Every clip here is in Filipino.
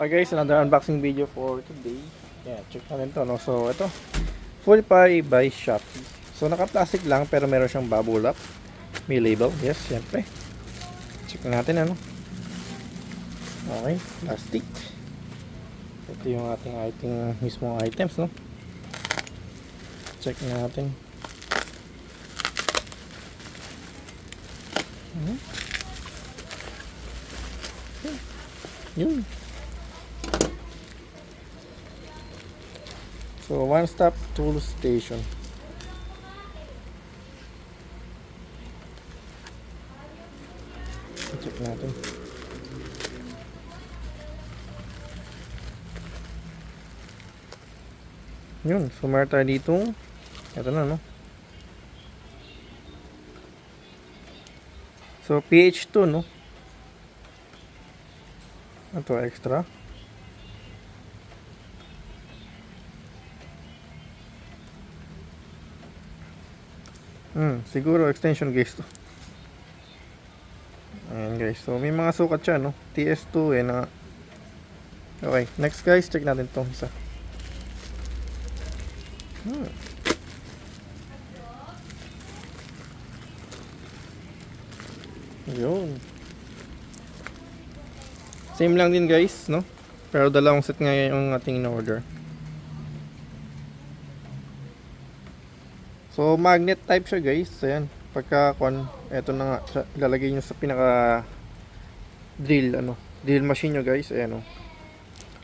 Hi guys, another unboxing video for today. Yeah, check natin to, no? So, ito, Fulpay by Shopee. So, naka-plastic lang pero meron siyang bubble wrap. May label, yes, syempre. Check natin, ano? Okay, plastic. Ito yung ating mismong items, no? Check natin. Yun. So, one-stop tool station. Check natin. Yun. So, meron tayo dito. Ito na, no? So, PH2, no? Ito, extra. Siguro extension guys to. Ayan guys. So may mga sukat siya, no? TS2 eh na. Okay, next guys, check natin tong isa. Yun. Same lang din guys, no? Pero dalawang set nga yung ating in-order. So magnet type siya guys. Ayan. Pagka eto na nga, ilalagay nyo sa pinaka drill machine nyo guys. Ayan o.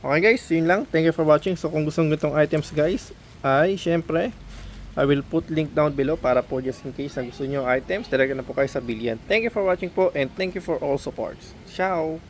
Okay guys, yun lang. Thank you for watching. So kung gusto nyo itong items guys, ay syempre I will put link down below para po just in case na gusto nyo items, talaga na po kayo sa bilian. Thank you for watching po and thank you for all supports. Ciao!